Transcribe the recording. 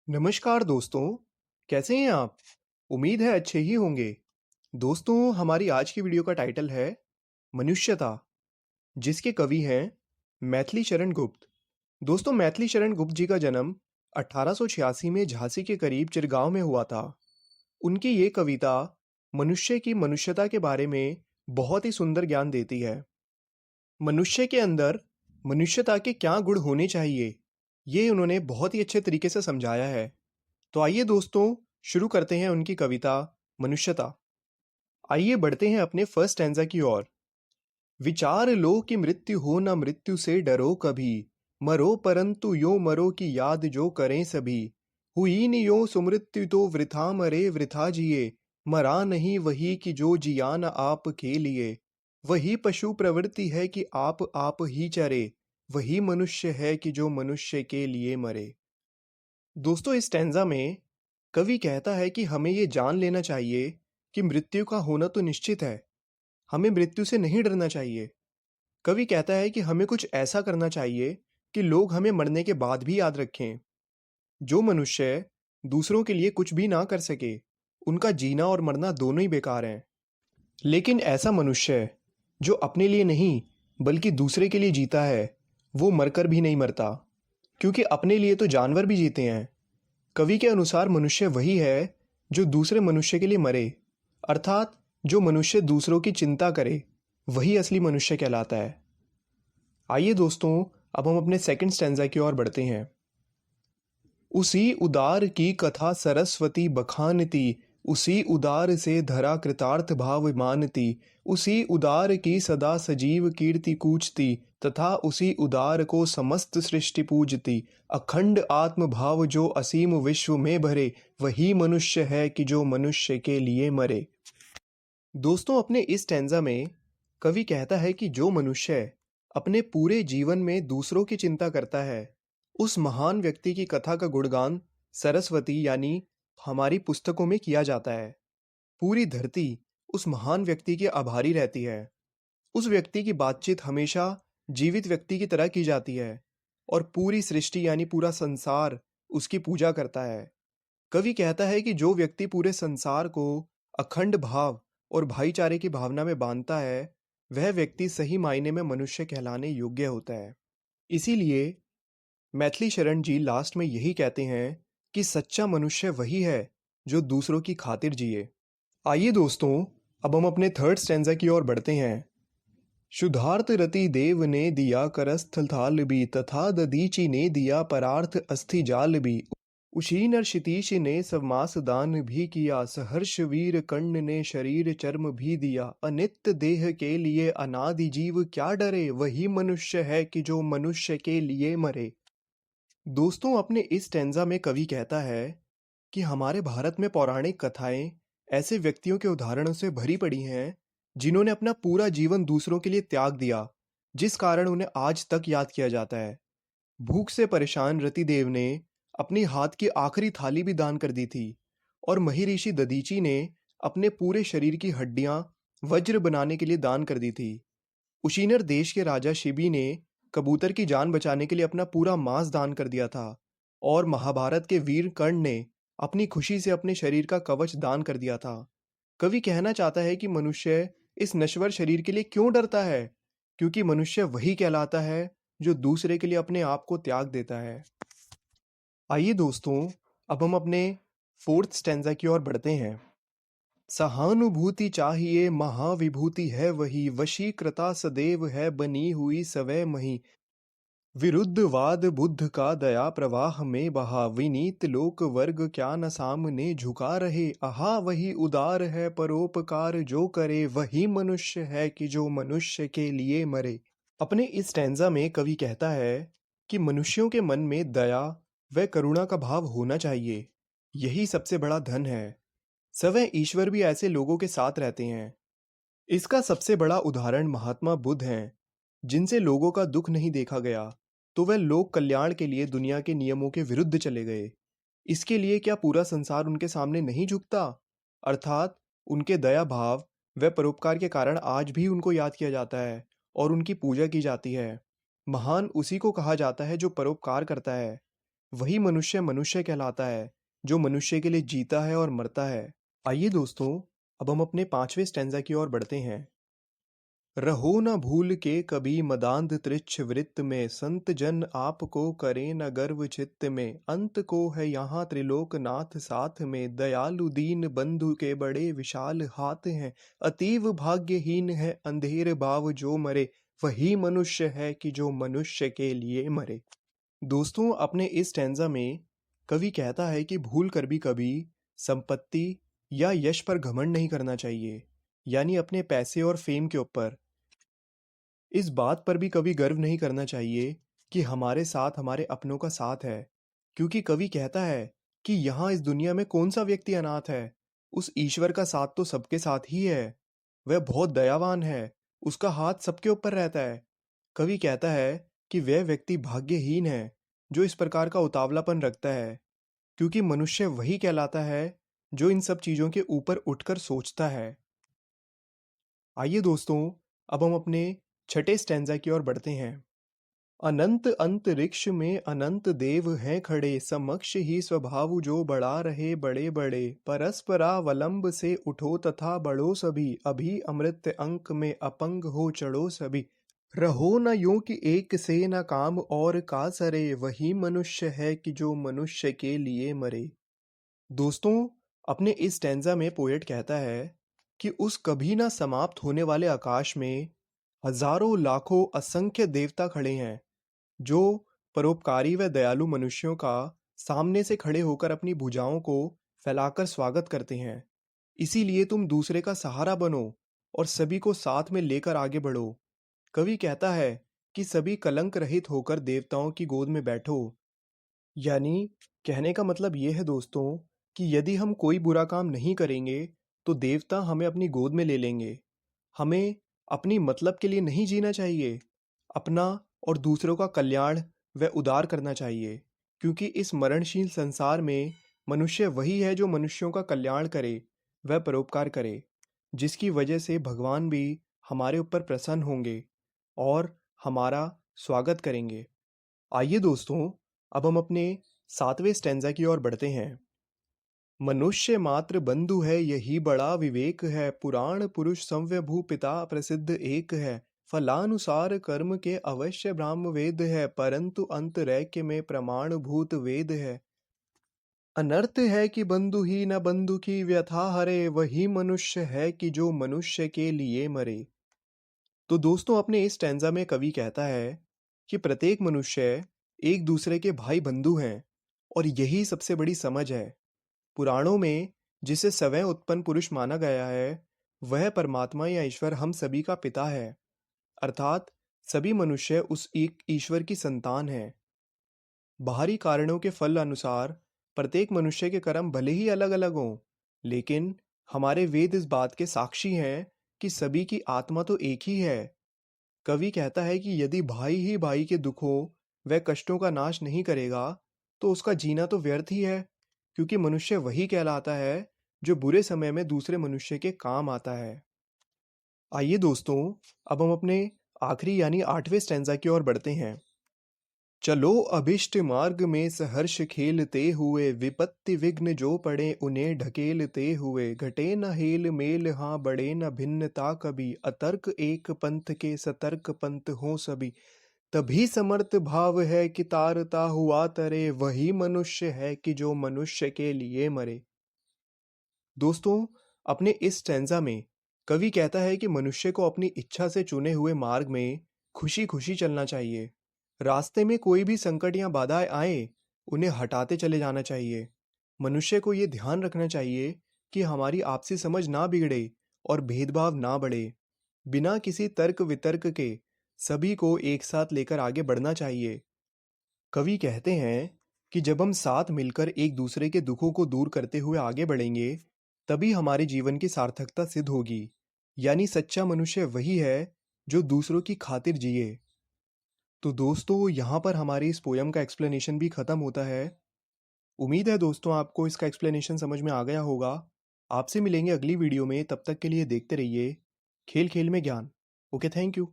नमस्कार दोस्तों, कैसे हैं आप? उम्मीद है अच्छे ही होंगे। दोस्तों, हमारी आज की वीडियो का टाइटल है मनुष्यता, जिसके कवि हैं मैथिली शरण गुप्त। दोस्तों, मैथिली शरण गुप्त जी का जन्म 1886 में झांसी के करीब चिरगांव में हुआ था। उनकी ये कविता मनुष्य की मनुष्यता के बारे में बहुत ही सुंदर ज्ञान देती है। मनुष्य के अंदर मनुष्यता के क्या गुण होने चाहिए, ये उन्होंने बहुत ही अच्छे तरीके से समझाया है। तो आइए दोस्तों, शुरू करते हैं उनकी कविता मनुष्यता। आइए बढ़ते हैं अपने फर्स्ट स्टैंजा की ओर। विचार लो कि मृत्यु हो न मृत्यु से डरो कभी, मरो परंतु यो मरो की याद जो करें सभी। हुई न यो सुमृत्यु तो वृथा मरे वृथा जिए, मरा नहीं वही कि जो जिया न आप के लिए। वही पशु प्रवृत्ति है कि आप ही चरे, वही मनुष्य है कि जो मनुष्य के लिए मरे। दोस्तों, इस स्टैंजा में कवि कहता है कि हमें ये जान लेना चाहिए कि मृत्यु का होना तो निश्चित है। हमें मृत्यु से नहीं डरना चाहिए। कवि कहता है कि हमें कुछ ऐसा करना चाहिए कि लोग हमें मरने के बाद भी याद रखें। जो मनुष्य दूसरों के लिए कुछ भी ना कर सके, उनका जीना और मरना दोनों ही बेकार हैं। लेकिन ऐसा मनुष्य जो अपने लिए नहीं बल्कि दूसरे के लिए जीता है, वो मरकर भी नहीं मरता, क्योंकि अपने लिए तो जानवर भी जीते हैं। कवि के अनुसार मनुष्य वही है जो दूसरे मनुष्य के लिए मरे, अर्थात जो मनुष्य दूसरों की चिंता करे, वही असली मनुष्य कहलाता है। आइए दोस्तों, अब हम अपने सेकंड स्टैंजा की ओर बढ़ते हैं। उसी उदार की कथा सरस्वती बखानती, उसी उदार से धरा कृतार्थ भाव मानती। उसी उदार की सदा सजीव कीर्ति कूचती, तथा उसी उदार को समस्त सृष्टि पूजती। अखंड आत्म भाव जो असीम विश्व में भरे, वही मनुष्य है कि जो मनुष्य के लिए मरे। दोस्तों, अपने इस स्टैंजा में कवि कहता है कि जो मनुष्य अपने पूरे जीवन में दूसरों की चिंता करता है, उस महान व्यक्ति की कथा का गुणगान सरस्वती यानी हमारी पुस्तकों में किया जाता है। पूरी धरती उस महान व्यक्ति की आभारी रहती है। उस व्यक्ति की बातचीत हमेशा जीवित व्यक्ति की तरह की जाती है, और पूरी सृष्टि यानी पूरा संसार उसकी पूजा करता है। कवि कहता है कि जो व्यक्ति पूरे संसार को अखंड भाव और भाईचारे की भावना में बांधता है, वह व्यक्ति सही मायने में मनुष्य कहलाने योग्य होता है। इसीलिए मैथिली शरण जी लास्ट में यही कहते हैं कि सच्चा मनुष्य वही है जो दूसरों की खातिर जिए। आइए दोस्तों, अब हम अपने थर्ड स्टैंजा की ओर बढ़ते हैं। शुद्धार्थ रति देव ने दिया करस्थ थाल भी, तथा दधीचि ने दिया परार्थ अस्थि जाल भी। उसी नरशितीश ने समास दान भी किया, सहर्ष वीर कर्ण ने शरीर चर्म भी दिया। अनित्य देह के लिए अनादि जीव क्या डरे, वही मनुष्य है कि जो मनुष्य के लिए मरे। दोस्तों, अपने इस स्टैंजा में कवि कहता है कि हमारे भारत में पौराणिक कथाएं ऐसे व्यक्तियों के उदाहरणों से भरी पड़ी हैं जिन्होंने अपना पूरा जीवन दूसरों के लिए त्याग दिया, जिस कारण उन्हें आज तक याद किया जाता है। भूख से परेशान रतिदेव ने अपनी हाथ की आखिरी थाली भी दान कर दी थी, और महिऋषि दधीचि ने अपने पूरे शरीर की हड्डियां वज्र बनाने के लिए दान कर दी थी। उशीनर देश के राजा शिबी ने कबूतर की जान बचाने के लिए अपना पूरा मांस दान कर दिया था, और महाभारत के वीर कर्ण ने अपनी खुशी से अपने शरीर का कवच दान कर दिया था। कवि कहना चाहता है कि मनुष्य इस नश्वर शरीर के लिए क्यों डरता है, क्योंकि मनुष्य वही कहलाता है जो दूसरे के लिए अपने आप को त्याग देता है। आइए दोस्तों, अब हम अपने फोर्थ स्टैंजा की ओर बढ़ते हैं। सहानुभूति चाहिए महाविभूति है वही, वशीकृता सदैव है बनी हुई सवै मही। विरुद्धवाद बुद्ध का दया प्रवाह में बहा, विनीत लोक वर्ग क्या न सामने झुका रहे। आहा वही उदार है परोपकार जो करे, वही मनुष्य है कि जो मनुष्य के लिए मरे। अपने इस स्टैंजा में कवि कहता है कि मनुष्यों के मन में दया व करुणा का भाव होना चाहिए। यही सबसे बड़ा धन है। सवै ईश्वर भी ऐसे लोगों के साथ रहते हैं। इसका सबसे बड़ा उदाहरण महात्मा बुद्ध हैं, जिनसे लोगों का दुख नहीं देखा गया, तो वह लोक कल्याण के लिए दुनिया के नियमों के विरुद्ध चले गए। इसके लिए क्या पूरा संसार उनके सामने नहीं झुकता? अर्थात उनके दया भाव व परोपकार के कारण आज भी उनको याद किया जाता है और उनकी पूजा की जाती है। महान उसी को कहा जाता है जो परोपकार करता है। वही मनुष्य मनुष्य कहलाता है, जो मनुष्य के लिए जीता है और मरता है। आइए दोस्तों, अब हम अपने 5वें स्टैंजा की ओर बढ़ते हैं। रहो न भूल के कभी मदांध तृच्छ वृत्त में, संत जन आपको करे न गर्व चित्त में, अंत को है यहाँ त्रिलोकनाथ साथ में, दयालु दीन बंधु के बड़े विशाल हाथ हैं, अतीव भाग्यहीन है अंधेर भाव जो मरे, वही मनुष्य है कि जो मनुष्य के लिए मरे। दोस्तों, अपने इस स्टैंजा में कवि कहता है कि भूल कर भी कभी संपत्ति या यश पर घमंड नहीं करना चाहिए, यानी अपने पैसे और फेम के ऊपर। इस बात पर भी कभी गर्व नहीं करना चाहिए कि हमारे साथ हमारे अपनों का साथ है, क्योंकि कवि कहता है कि यहाँ इस दुनिया में कौन सा व्यक्ति अनाथ है। उस ईश्वर का साथ तो सबके साथ ही है। वह बहुत दयावान है, उसका हाथ सबके ऊपर रहता है। कवि कहता है कि वह व्यक्ति भाग्यहीन है जो इस प्रकार का उतावलापन रखता है, क्योंकि मनुष्य वही कहलाता है जो इन सब चीज़ों के ऊपर उठकर सोचता है। आइए दोस्तों, अब हम अपने छठे स्टैंजा की ओर बढ़ते हैं। अनंत अंतरिक्ष में अनंत देव हैं खड़े, समक्ष ही स्वभाव जो बढ़ा रहे बड़े बड़े, परस्परावलंब से उठो तथा बढ़ो सभी, अभी अमृत अंक में अपंग हो चढ़ो सभी, रहो न यूं कि एक से न काम और का सरे, वही मनुष्य है कि जो मनुष्य के लिए मरे। दोस्तों, अपने इस स्टैंजा में पोएट कहता है कि उस कभी ना समाप्त होने वाले आकाश में हजारों लाखों असंख्य देवता खड़े हैं, जो परोपकारी व दयालु मनुष्यों का सामने से खड़े होकर अपनी भुजाओं को फैलाकर स्वागत करते हैं। इसीलिए तुम दूसरे का सहारा बनो और सभी को साथ में लेकर आगे बढ़ो। कवि कहता है कि सभी कलंक रहित होकर देवताओं की गोद में बैठो। यानी कहने का मतलब ये है दोस्तों कि यदि हम कोई बुरा काम नहीं करेंगे तो देवता हमें अपनी गोद में ले लेंगे। हमें अपनी मतलब के लिए नहीं जीना चाहिए, अपना और दूसरों का कल्याण व उदार करना चाहिए, क्योंकि इस मरणशील संसार में मनुष्य वही है जो मनुष्यों का कल्याण करे व परोपकार करे, जिसकी वजह से भगवान भी हमारे ऊपर प्रसन्न होंगे और हमारा स्वागत करेंगे। आइए दोस्तों, अब हम अपने 7वें स्टैंजा की ओर बढ़ते हैं। मनुष्य मात्र बंधु है यही बड़ा विवेक है, पुराण पुरुष संव्यभू पिता प्रसिद्ध एक है, फलानुसार कर्म के अवश्य ब्राह्म वेद है, परंतु अंतरैक्य में प्रमाण भूत वेद है। अनर्थ है कि बंधु ही न बंधु की व्यथा हरे, वही मनुष्य है कि जो मनुष्य के लिए मरे। तो दोस्तों, अपने इस स्टैंजा में कवि कहता है कि प्रत्येक मनुष्य एक दूसरे के भाई बंधु हैं और यही सबसे बड़ी समझ है। पुराणों में जिसे स्वयं उत्पन्न पुरुष माना गया है, वह परमात्मा या ईश्वर हम सभी का पिता है, अर्थात सभी मनुष्य उस एक ईश्वर की संतान हैं। बाहरी कारणों के फल अनुसार प्रत्येक मनुष्य के कर्म भले ही अलग अलग हों, लेकिन हमारे वेद इस बात के साक्षी हैं कि सभी की आत्मा तो एक ही है। कवि कहता है कि यदि भाई ही भाई के दुखों व कष्टों का नाश नहीं करेगा तो उसका जीना तो व्यर्थ ही है, क्योंकि मनुष्य वही कहलाता है जो बुरे समय में दूसरे मनुष्य के काम आता है। आइए दोस्तों, अब हम अपने आखिरी यानी 8वें स्टैंजा की ओर बढ़ते हैं। चलो अभिष्ट मार्ग में सहर्ष खेलते हुए, विपत्ति विघ्न जो पड़े उन्हें ढकेलते हुए, घटे न हेल मेल हाँ बढ़े न भिन्नता कभी, अतर्क एक पंथ के सतर्क पंथ हो सभी, तभी समर्थ भाव है कि तारता हुआ तरे, वही मनुष्य है कि जो मनुष्य के लिए मरे। दोस्तों, अपने इस स्टैंजा में कवि कहता है कि मनुष्य को अपनी इच्छा से चुने हुए मार्ग में खुशी खुशी चलना चाहिए। रास्ते में कोई भी संकट या बाधाएं आए, उन्हें हटाते चले जाना चाहिए। मनुष्य को ये ध्यान रखना चाहिए कि हमारी आपसी समझ ना बिगड़े और भेदभाव ना बढ़े। बिना किसी तर्क वितर्क के सभी को एक साथ लेकर आगे बढ़ना चाहिए। कवि कहते हैं कि जब हम साथ मिलकर एक दूसरे के दुखों को दूर करते हुए आगे बढ़ेंगे, तभी हमारे जीवन की सार्थकता सिद्ध होगी। यानी सच्चा मनुष्य वही है जो दूसरों की खातिर जिए। तो दोस्तों, यहाँ पर हमारी इस पोयम का एक्सप्लेनेशन भी खत्म होता है। उम्मीद है दोस्तों आपको इसका एक्सप्लेनेशन समझ में आ गया होगा। आपसे मिलेंगे अगली वीडियो में, तब तक के लिए देखते रहिए खेल खेल में ज्ञान। Okay, thank you.